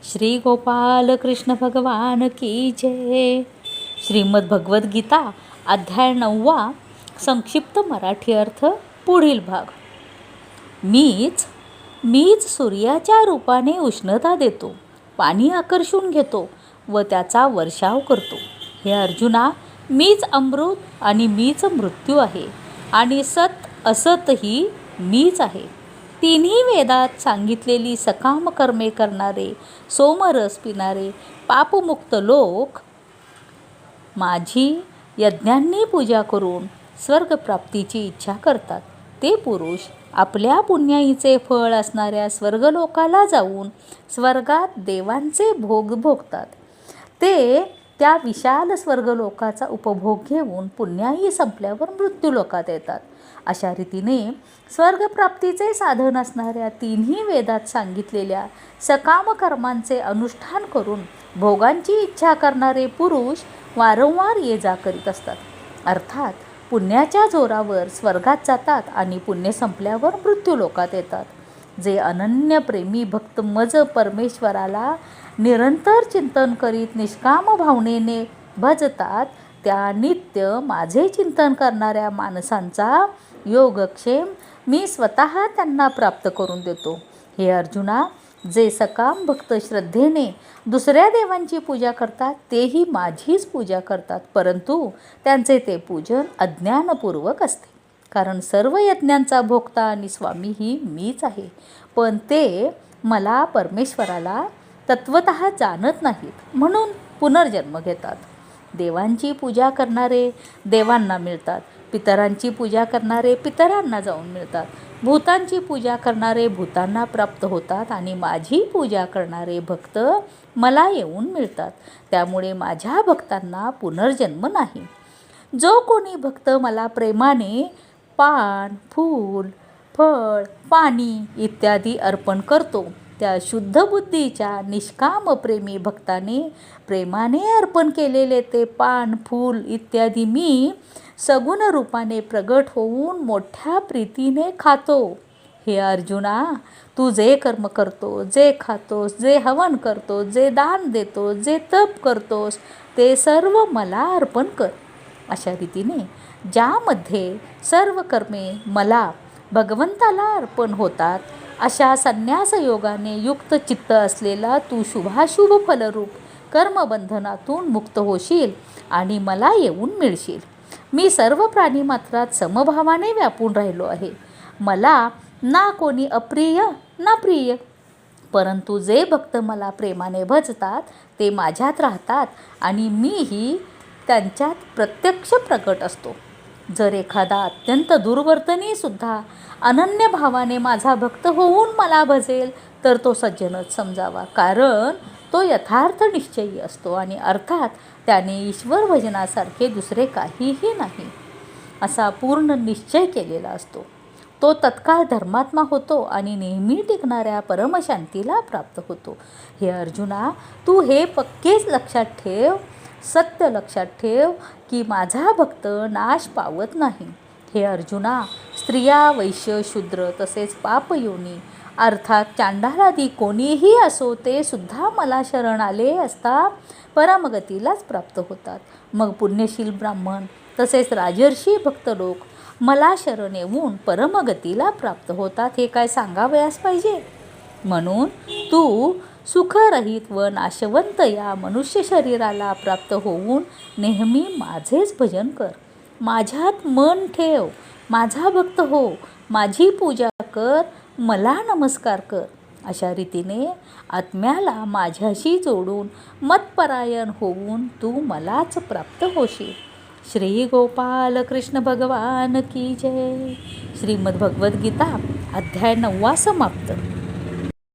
श्री गोपाल कृष्ण भगवान की जय. श्रीमद भगवद्गीता अध्याय 9 संक्षिप्त मराठी अर्थ पुढील भाग. मीच सूर्याच्या रूपाने उष्णता देतो, पाणी आकर्षून घेतो व त्याचा वर्षाव करतो. हे अर्जुना, मीच अमृत आणि मीच मृत्यू आहे आणि सत असतही मीच आहे. तिन्ही वेदात सांगितलेली सकाम कर्मे करणारे, सोमरस पिणारे, पापमुक्त लोक माझी यज्ञांनी पूजा करून स्वर्गप्राप्तीची इच्छा करतात. ते पुरुष आपल्या पुण्याईचे फळ असणाऱ्या स्वर्गलोकाला जाऊन स्वर्गात देवांचे भोग भोगतात. ते त्या विशाल स्वर्गलोकाचा उपभोग घेऊन पुण्याई संपल्यावर मृत्यूलोकात येतात. अशा रीतीने स्वर्गप्राप्तीचे साधन असणाऱ्या तिन्ही वेदात सांगितलेल्या सकाम कर्मांचे अनुष्ठान करून भोगांची इच्छा करणारे पुरुष वारंवार ये जा करीत असतात. अर्थात पुण्याच्या जोरावर स्वर्गात जातात आणि पुण्य संपल्यावर मृत्यूलोकात येतात. जे अनन्य प्रेमी भक्त मज परमेश्वराला निरंतर चिंतन करीत निष्काम भावनेने भजतात, त्या नित्य माझे चिंतन करणाऱ्या माणसांचा योगक्षेम मी स्वतः त्यांना प्राप्त करून देतो. हे अर्जुना, जे सकाम भक्त श्रद्धेने दुसऱ्या देवांची पूजा करतात तेही माझीच पूजा करतात, परंतु त्यांचे ते पूजन अज्ञानपूर्वक असते. कारण सर्व यज्ञांचा भोक्ता आणि स्वामी ही मीच आहे, पण ते मला परमेश्वराला तत्वतः जाणत नाहीत, म्हणून पुनर्जन्म घेतात. देवांची पूजा करणारे देवांना मिळतात, पितरांची पूजा करणारे पितरांना जाऊन मिळतात, भूतांची पूजा करणारे भूतांना प्राप्त होतात आणि माझी पूजा करणारे भक्त मला येऊन मिळतात. त्यामुळे माझ्या भक्तांना पुनर्जन्म नाही. जो कोणी भक्त मला प्रेमाने पान, फूल, फळ, पाणी इत्यादी अर्पण करतो, त्या शुद्ध बुद्धीच्या निष्काम प्रेमी भक्ताने प्रेमाने अर्पण केलेले ते पान, फूल इत्यादी मी सगुण रूपाने प्रगट होऊन मोठ्या प्रीतीने खातो. हे अर्जुना, तू जे कर्म करतो, जे खातोस, जे हवन करतोस, जे दान देतोस, जे तप करतोस, ते सर्व मला अर्पण कर. अशा रीतीने ज्यामध्ये सर्व कर्मे मला भगवंताला अर्पण होतात, अशा संन्यास योगाने युक्त चित्त असलेला तू शुभाशुभ फलरूप कर्मबंधनातून मुक्त होशील आणि मला येऊन मिळशील. मी सर्व प्राणीमात्रात समभावाने व्यापून राहिलो आहे. मला ना कोणी अप्रिय ना प्रिय, परंतु जे भक्त मला प्रेमाने भजतात ते माझ्यात राहतात आणि मीही त्यांच्यात प्रत्यक्ष प्रकट असतो. जर एखादा अत्यंत दुर्वर्तनी सुद्धा अनन्य भावाने माझा भक्त होऊन मला भजेल तर तो सज्जनच समजावा, कारण तो यथार्थ निश्चयी असतो आणि अर्थात त्याने ईश्वर भजनासारखे दुसरे काहीही नाही असा पूर्ण निश्चय केलेला असतो. तो तत्काळ धर्मात्मा होतो आणि नेहमी टिकणाऱ्या परमशांतीला प्राप्त होतो. हे अर्जुना, तू हे पक्केच लक्षात ठेव, सत्य लक्षात ठेव की माझा भक्त नाश पावत नाही. हे अर्जुना, स्त्रिया, वैश्य, शूद्र तसेच पापयोनी अर्थात चांडालादी कोणीही असो ते सुद्धा मला शरण आले असता परमगतीलाच प्राप्त होतात. मग पुण्यशील ब्राह्मण तसेच राजर्षी भक्त लोक मला शरण येऊन परमगतीला प्राप्त होतात, हे काय सांगावयास पाहिजे. म्हणून तू सुखरहित व नाशवंत या मनुष्य शरीराला प्राप्त होऊन नेहमी माझेच भजन कर. माझ्यात मन ठेव, माझा भक्त हो, माझी पूजा कर, मला नमस्कार कर. अशा रीतीने आत्म्याला माझ्याशी जोडून मतपरायण होऊन तू मलाच प्राप्त होशील. श्री गोपाल कृष्ण भगवान की जय. श्रीमद भगवद्गीता अध्याय 9 समाप्त.